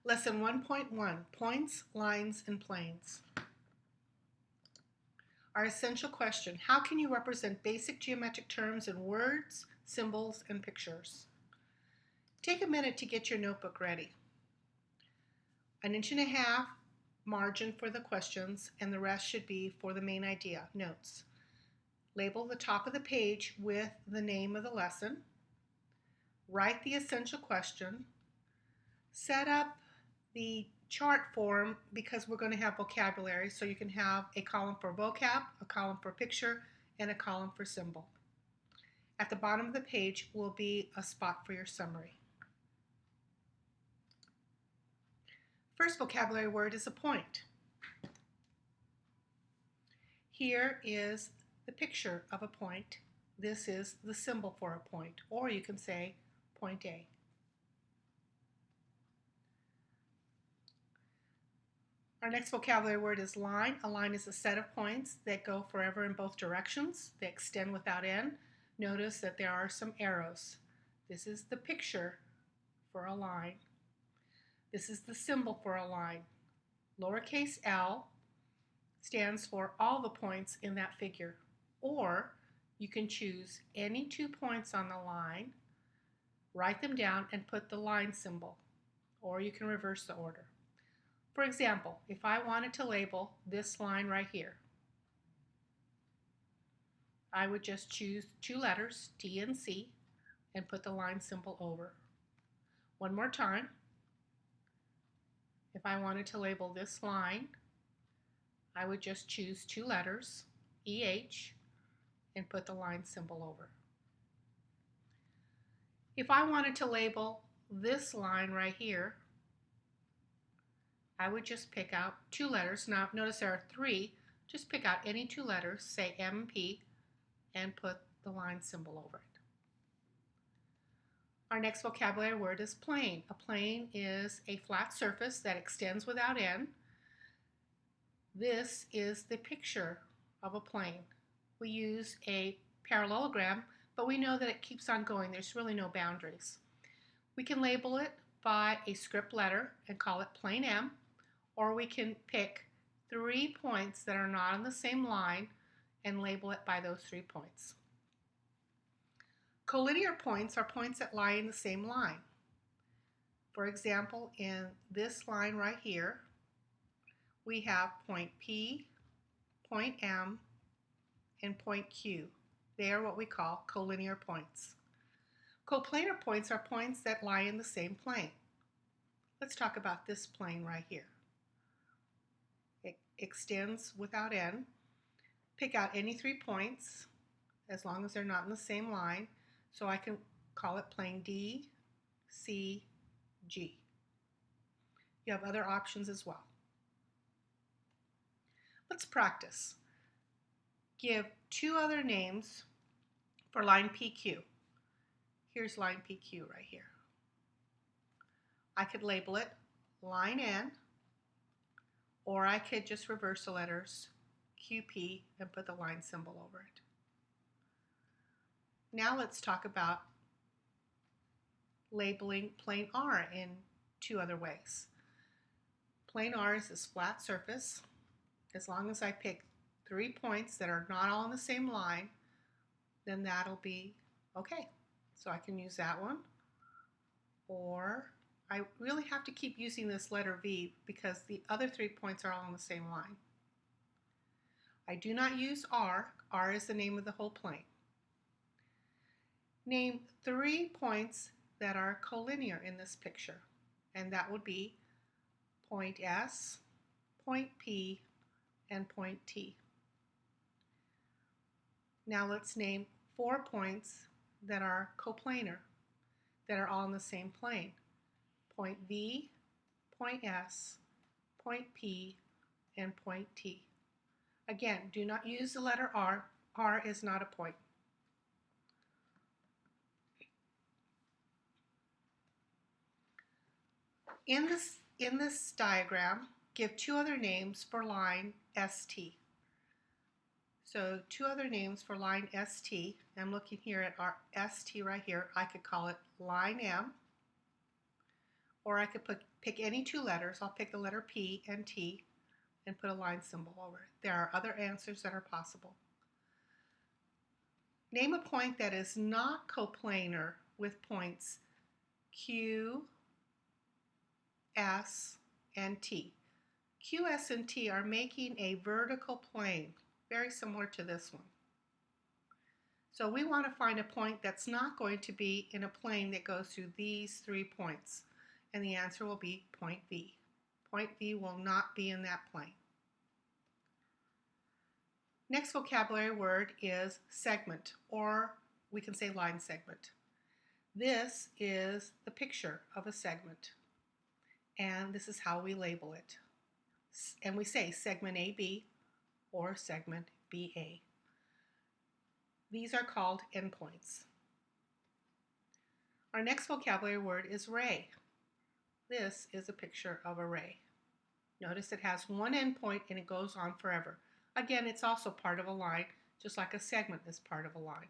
Lesson 1.1, Points, Lines, and Planes. Our essential question, how can you represent basic geometric terms in words, symbols, and pictures? Take a minute to get your notebook ready. 1.5 inches margin for the questions, and the rest should be for the main idea, notes. Label the top of the page with the name of the lesson. Write the essential question. Set up the chart form because we're going to have vocabulary, so you can have a column for vocab, a column for picture, and a column for symbol. At the bottom of the page will be a spot for your summary. First vocabulary word is a point. Here is the picture of a point. This is the symbol for a point, or you can say point A. Our next vocabulary word is line. A line is a set of points that go forever in both directions. They extend without end. Notice that there are some arrows. This is the picture for a line. This is the symbol for a line. Lowercase l stands for all the points in that figure. Or you can choose any 2 points on the line, write them down, and put the line symbol. Or you can reverse the order. For example, if I wanted to label this line right here, I would just choose 2 letters, T and C, and put the line symbol over. One more time. If I wanted to label this line, I would just choose 2 letters, EH, and put the line symbol over. If I wanted to label this line right here, I would just pick out 2 letters. Now notice there are 3. Just pick out any 2 letters, say M and P, and put the line symbol over it. Our next vocabulary word is plane. A plane is a flat surface that extends without end. This is the picture of a plane. We use a parallelogram, but we know that it keeps on going. There's really no boundaries. We can label it by a script letter and call it plane M, or we can pick 3 points that are not on the same line and label it by those 3 points. Collinear points are points that lie in the same line. For example, in this line right here, we have point P, point M, and point Q. They are what we call collinear points. Coplanar points are points that lie in the same plane. Let's talk about this plane right here. It extends without end. Pick out any 3 points as long as they're not in the same line. So I can call it plane D, C, G. You have other options as well. Let's practice. Give 2 other names for line PQ. Here's line PQ right here. I could label it line N, or I could just reverse the letters QP and put the line symbol over it. Now let's talk about labeling plane R in 2 other ways. Plane R is this flat surface. As long as I pick 3 points that are not all on the same line, then that'll be okay. So I can use that one. Or I really have to keep using this letter V because the other 3 points are all on the same line. I do not use R. R is the name of the whole plane. Name 3 points that are collinear in this picture, and that would be point S, point P, and point T. Now let's name 4 points that are coplanar, that are all in the same plane. Point V, point S, point P, and point T. Again, do not use the letter R. R is not a point. In this diagram, give 2 other names for line ST. So 2 other names for line ST. I'm looking here at our ST right here. I could call it line M, Or I could pick any two letters. I'll pick the letter P and T and put a line symbol over it. There are other answers that are possible. Name a point that is not coplanar with points Q, S, and T. Q, S, and T are making a vertical plane, very similar to this one. So we want to find a point that's not going to be in a plane that goes through these 3 points. And the answer will be point V. Point V will not be in that plane. Next vocabulary word is segment, or we can say line segment. This is the picture of a segment, and this is how we label it. And we say segment AB or segment BA. These are called endpoints. Our next vocabulary word is ray. This is a picture of a ray. Notice it has one endpoint and it goes on forever. Again, it's also part of a line, just like a segment is part of a line.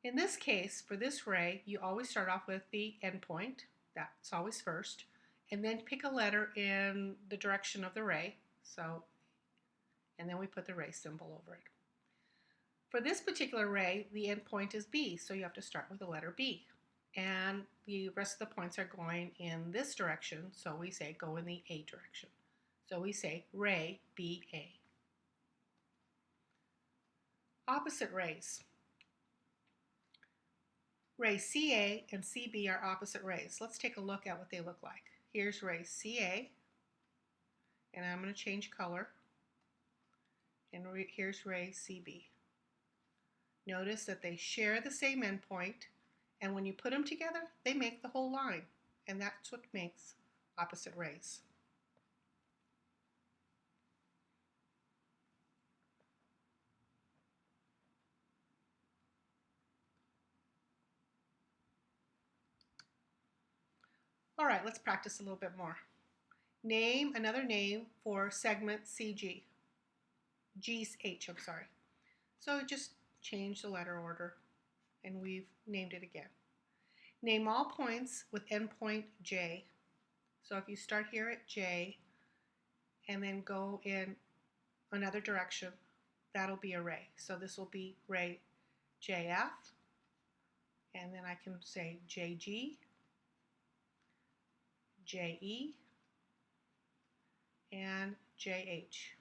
In this case, for this ray, you always start off with the endpoint. That's always first. And then pick a letter in the direction of the ray. And then we put the ray symbol over it. For this particular ray, the endpoint is B, so you have to start with the letter B. And the rest of the points are going in this direction, so we say go in the A direction. So we say ray BA. Opposite rays. Ray CA and CB are opposite rays. Let's take a look at what they look like. Here's ray CA, and I'm going to change color. And here's ray CB. Notice that they share the same endpoint, and when you put them together, they make the whole line, and that's what makes opposite rays. All right, let's practice a little bit more. Name another name for segment CG. GH, I'm sorry. So just change the letter order, and we've named it again. Name all points with endpoint J. So if you start here at J and then go in another direction, that'll be a ray. So this will be ray JF, and then I can say JG, JE, and JH.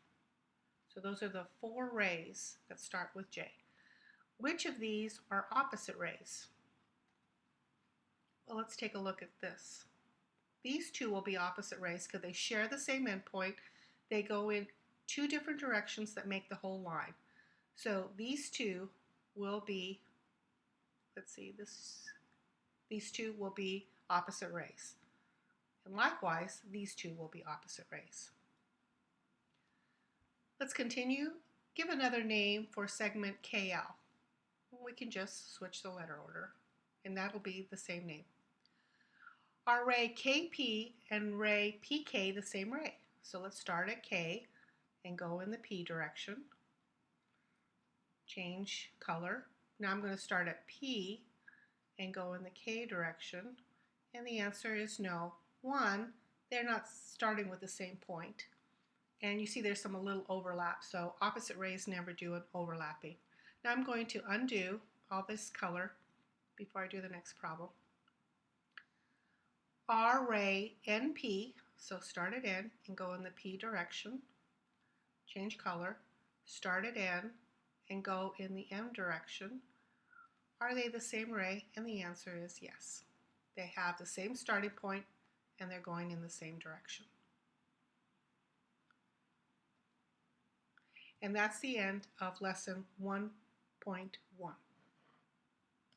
So those are the 4 rays that start with J. Which of these are opposite rays? Well, let's take a look at this. These 2 will be opposite rays because they share the same endpoint. They go in 2 different directions that make the whole line. So these 2 will be, these 2 will be opposite rays. And likewise, these 2 will be opposite rays. Let's continue. Give another name for segment KL. We can just switch the letter order, and that'll be the same name. Are ray KP and ray PK the same ray? So let's start at K and go in the P direction. Change color. Now I'm going to start at P and go in the K direction, and the answer is no. 1, they're not starting with the same point. And you see there's some little overlap, so opposite rays never do an overlapping. Now I'm going to undo all this color before I do the next problem. R ray NP, so start at N and go in the P direction. Change color, start at N and go in the M direction. Are they the same ray? And the answer is yes. They have the same starting point and they're going in the same direction. And that's the end of lesson 1.1.